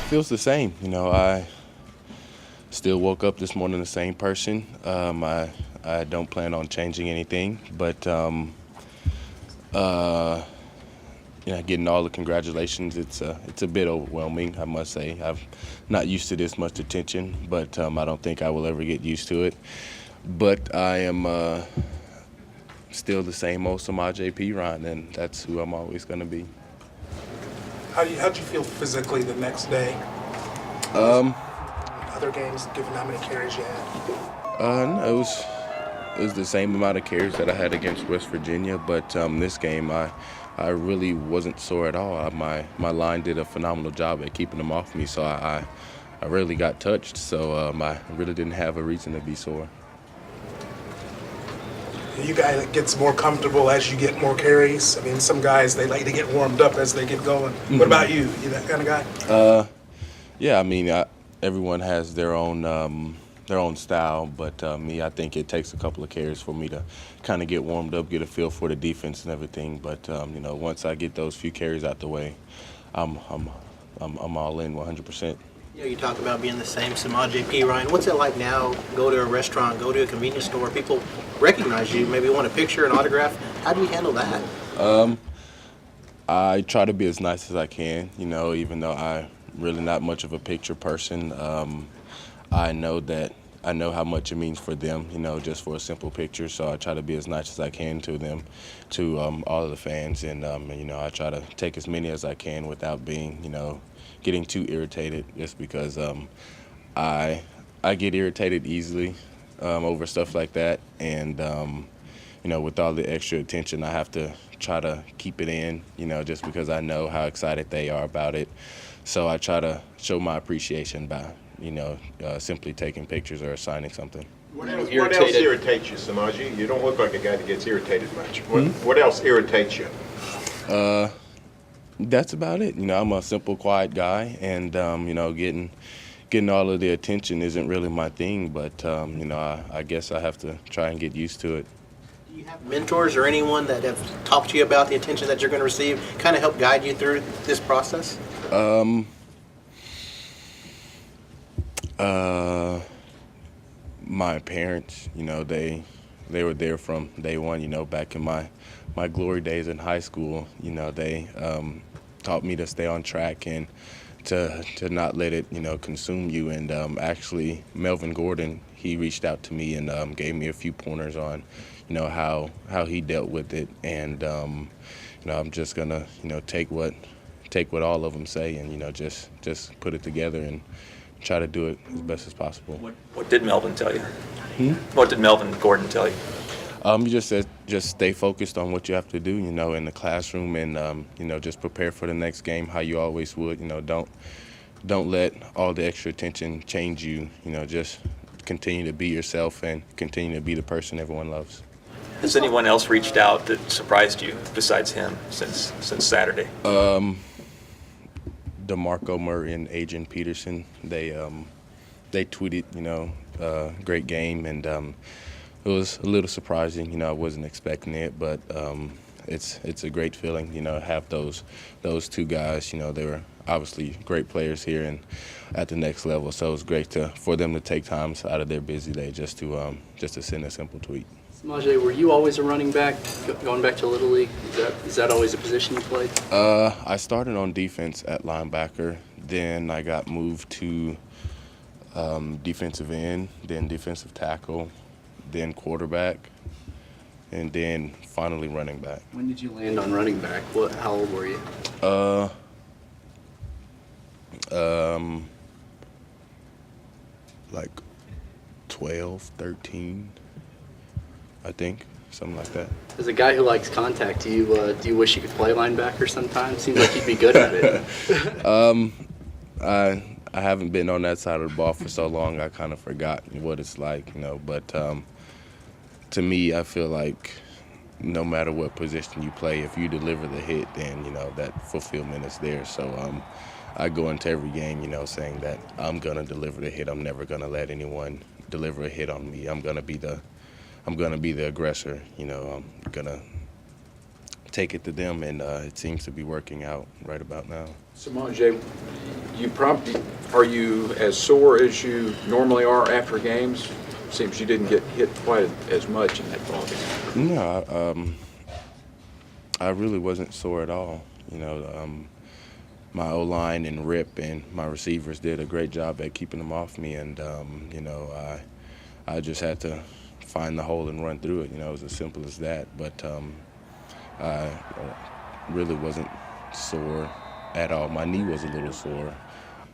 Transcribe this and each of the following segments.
Feels the same. I still woke up this morning the same person. I don't plan on changing anything, but getting all the congratulations, it's a bit overwhelming, I must say. I'm not used to this much attention, but I don't think I will ever get used to it. But I am still the same old Samaje Perine, and that's who I'm always going to be. How'd you feel physically the next day? Other games, given how many carries you had? No, it was the same amount of carries that I had against West Virginia, but this game I really wasn't sore at all. My line did a phenomenal job at keeping them off me, so I rarely got touched. So I really didn't have a reason to be sore. You guy that gets more comfortable as you get more carries. I mean, some guys, they like to get warmed up as they get going. Mm-hmm. What about you? You that kind of guy? Yeah, I mean, everyone has their own style, but me, I think it takes a couple of carries for me to kind of get warmed up, get a feel for the defense and everything. But once I get those few carries out the way, I'm all in 100%. You talk about being the same Samaje Perine. What's it like now? Go to a restaurant, go to a convenience store, people recognize you, maybe want a picture, an autograph. How do you handle that? I try to be as nice as I can, even though I'm really not much of a picture person. I know how much it means for them, just for a simple picture. So I try to be as nice as I can to them, to all of the fans, and I try to take as many as I can without being, getting too irritated. Just because I get irritated easily over stuff like that, and with all the extra attention, I have to try to keep it in, just because I know how excited they are about it. So I try to show my appreciation by simply taking pictures or signing something. What else irritates you, Samaje? You don't look like a guy that gets irritated much. What else irritates you? That's about it. I'm a simple, quiet guy, and getting all of the attention isn't really my thing. But I guess I have to try and get used to it. Do you have mentors or anyone that have talked to you about the attention that you're going to receive, kind of help guide you through this process? My parents, they were there from day one. Back in my glory days in high school, they taught me to stay on track and to not let it, consume you. And actually, Melvin Gordon, he reached out to me and gave me a few pointers on, how he dealt with it. And I'm just gonna, take what all of them say and just put it together and try to do it as best as possible. What did Melvin tell you? What did Melvin Gordon tell you? He just said, just stay focused on what you have to do, in the classroom, and just prepare for the next game how you always would. Don't let all the extra attention change you. Just continue to be yourself and continue to be the person everyone loves. Has anyone else reached out that surprised you besides him since Saturday? DeMarco Murray and Adrian Peterson, they tweeted, great game, and it was a little surprising. I wasn't expecting it, but it's a great feeling, have those two guys. They were obviously great players here and at the next level. So it was great for them to take time out of their busy day just to send a simple tweet. Samaje, were you always a running back going back to Little League? Is that always a position you played? I started on defense at linebacker. Then I got moved to defensive end, then defensive tackle, then quarterback, and then finally running back. When did you land on running back? How old were you? Like 12, 13, I think, something like that. As a guy who likes contact, do you wish you could play linebacker sometimes? Seems like you'd be good at it. I haven't been on that side of the ball for so long, I kind of forgot what it's like, But to me, I feel like no matter what position you play, if you deliver the hit, then, that fulfillment is there. So I go into every game, saying that I'm going to deliver the hit. I'm never going to let anyone deliver a hit on me. I'm going to be the aggressor. I'm going to take it to them, and it seems to be working out right about now. Samaje, Are you as sore as you normally are after games? Seems you didn't get hit quite as much in that ball game. No, I really wasn't sore at all. My O-line and Rip and my receivers did a great job at keeping them off me, and I just had to find the hole and run through it. It was as simple as that. But I really wasn't sore at all. My knee was a little sore.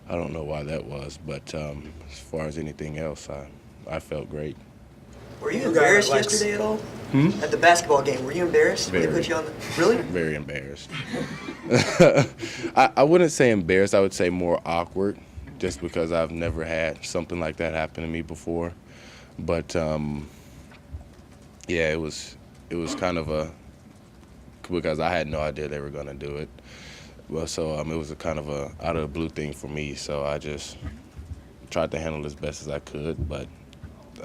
I don't know why that was, but as far as anything else, I felt great. Were you embarrassed yesterday at all? At the basketball game, were you embarrassed when they put you on the... Really? Very embarrassed. I wouldn't say embarrassed. I would say more awkward, just because I've never had something like that happen to me before. But yeah, it was kind of because I had no idea they were going to do it. Well, so it was a kind of a out of the blue thing for me. So I just tried to handle it as best as I could, but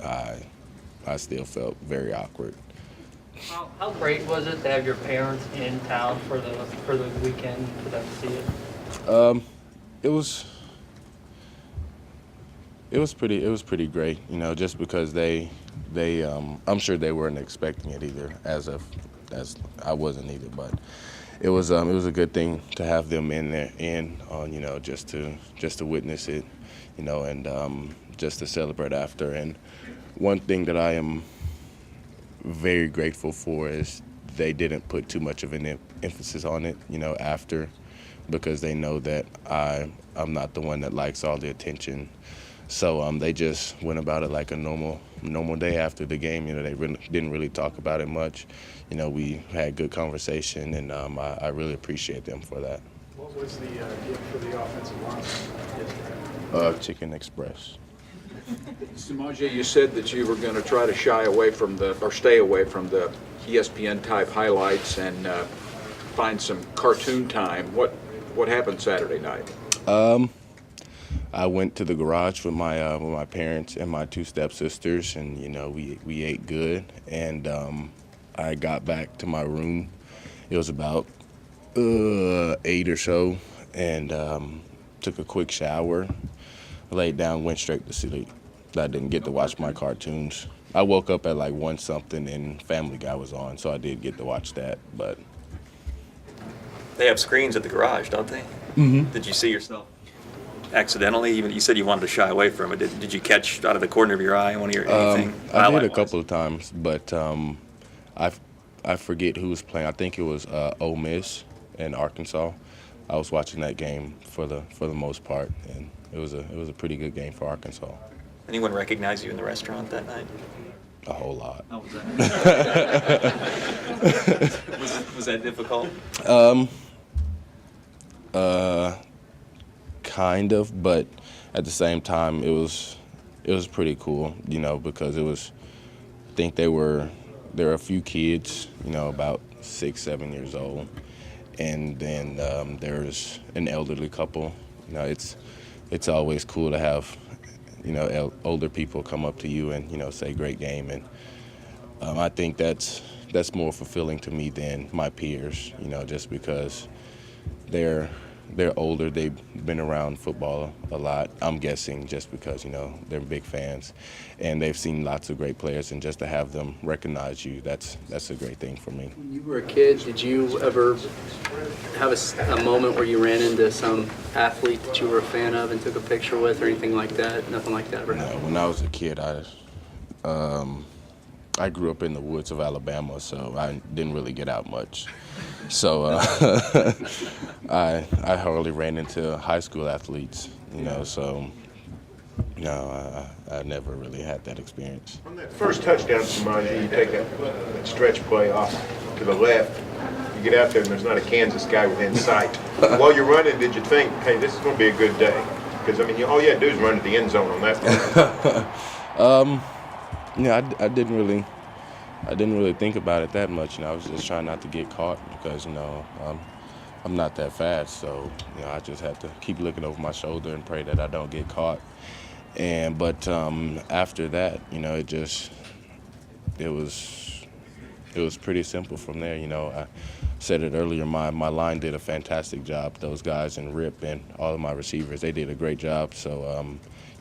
I still felt very awkward. How great was it to have your parents in town for the weekend for them to see it? It was pretty great, just because they I'm sure they weren't expecting it either, as I wasn't either, but it was a good thing to have them just to witness it, and just to celebrate after. And one thing that I am very grateful for is they didn't put too much of an emphasis on it, after, because they know that I'm not the one that likes all the attention. So they just went about it like a normal day after the game. They didn't really talk about it much. We had good conversation, and I really appreciate them for that. What was the gift for the offensive line? Chicken Express. Samaje, you said that you were going to try to stay away from the ESPN type highlights and find some cartoon time. What happened Saturday night? I went to the garage with my parents and my two stepsisters, and we ate good. And I got back to my room. It was about 8 or so, and took a quick shower, laid down, went straight to sleep. I didn't get to watch my cartoons. I woke up at like 1 something, and Family Guy was on, so I did get to watch that. But They have screens at the garage, don't they? Mm-hmm. Did you see yourself accidentally? Even you said you wanted to shy away from it. Did you catch out of the corner of your eye one of your anything? I did a couple of times, but I forget who was playing. I think it was Ole Miss and Arkansas. I was watching that game for the most part, and it was a pretty good game for Arkansas. Anyone recognize you in the restaurant that night? A whole lot. How was that? was that difficult? Kind of, but at the same time, it was pretty cool, because I think there were a few kids, about 6, 7 years old, and then there's an elderly couple. It's always cool to have, older people come up to you and, say great game, and I think that's more fulfilling to me than my peers, just because they're older, they've been around football a lot, I'm guessing, just because, they're big fans, and they've seen lots of great players, and just to have them recognize you, that's a great thing for me. When you were a kid, did you ever have a moment where you ran into some athlete that you were a fan of and took a picture with or anything like that? Nothing like that ever happened? No, when I was a kid, I grew up in the woods of Alabama, so I didn't really get out much. So I hardly ran into high school athletes, so no, I never really had that experience. On that first touchdown, Samaje, you take that stretch play off to the left. You get out there and there's not a Kansas guy within sight. While you're running, did you think, hey, this is going to be a good day? Because, all you had to do is run to the end zone on that one. I didn't really think about it that much. I was just trying not to get caught because, I'm not that fast. So, I just had to keep looking over my shoulder and pray that I don't get caught. But after that, it was pretty simple from there. said it earlier, my line did a fantastic job. Those guys and Rip and all of my receivers, they did a great job. So,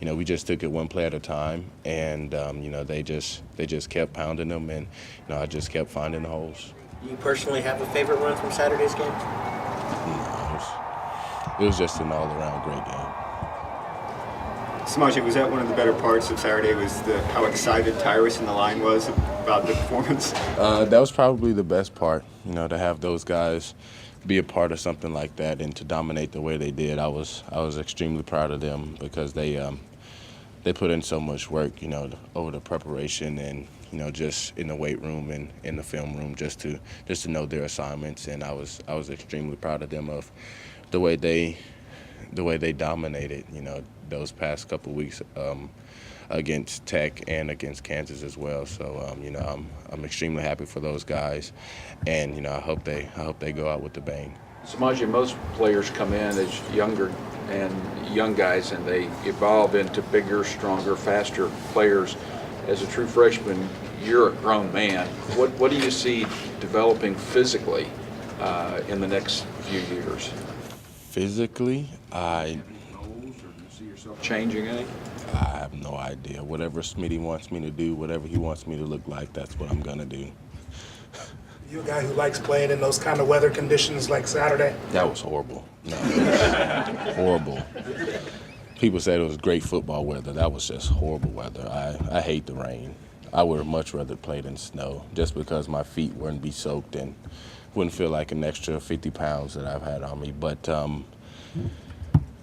we just took it one play at a time, and they just kept pounding them, and I just kept finding the holes. Do you personally have a favorite run from Saturday's game? No, it was just an all-around great game. Samaje, was that one of the better parts of Saturday, was how excited Tyrus and the line was about the performance? That was probably the best part, to have those guys be a part of something like that and to dominate the way they did. I was extremely proud of them because they put in so much work, over the preparation and, just in the weight room and in the film room just to know their assignments. And I was extremely proud of them of the way they dominated, those past couple weeks against Tech and against Kansas as well. So, I'm extremely happy for those guys, and I hope they go out with the bang. Samaje, most players come in as younger and young guys, and they evolve into bigger, stronger, faster players. As a true freshman, you're a grown man. What do you see developing physically in the next few years? Physically, I Changing any? I have no idea. Whatever Smitty wants me to do, whatever he wants me to look like, that's what I'm going to do. You a guy who likes playing in those kind of weather conditions like Saturday? That was horrible. No, it was horrible. People said it was great football weather. That was just horrible weather. I hate the rain. I would much rather play in snow just because my feet wouldn't be soaked and wouldn't feel like an extra 50 pounds that I've had on me. But,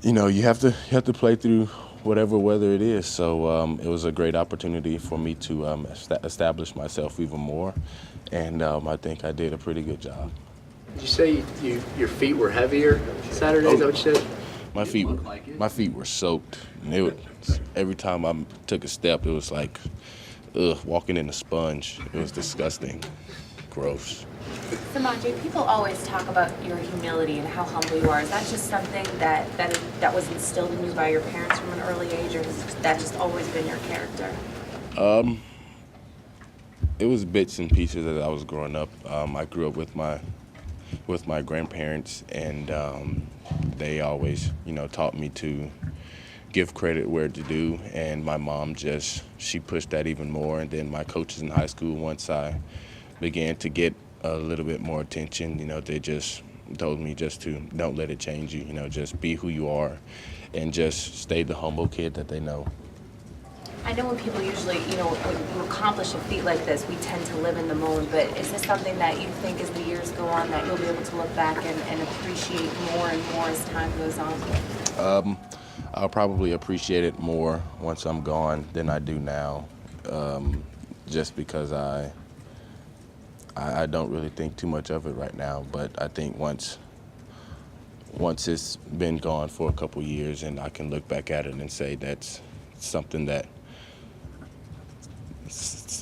you have to play through whatever weather it is. So it was a great opportunity for me to establish myself even more. And I think I did a pretty good job. Did you say your feet were heavier Saturday? Is that what you said? My feet were soaked. And every time I took a step, it was like, walking in a sponge. It was disgusting. Gross. Samaje, people always talk about your humility and how humble you are. Is that just something that was instilled in you by your parents from an early age, or has that just always been your character? It was bits and pieces as I was growing up. I grew up with my grandparents, and they always, taught me to give credit where to do. And my mom she pushed that even more. And then my coaches in high school, once I began to get a little bit more attention, they just told me just to don't let it change you, just be who you are and just stay the humble kid that they know. I know when people usually, when you accomplish a feat like this, we tend to live in the moment, but is this something that you think as the years go on that you'll be able to look back and appreciate more and more as time goes on? I'll probably appreciate it more once I'm gone than I do now, just because I don't really think too much of it right now. But I think once it's been gone for a couple years and I can look back at it and say that's something that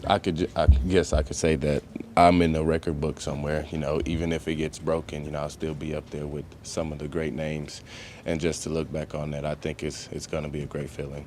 I guess I could say that I'm in the record book somewhere, even if it gets broken, I'll still be up there with some of the great names. And just to look back on that, I think it's going to be a great feeling.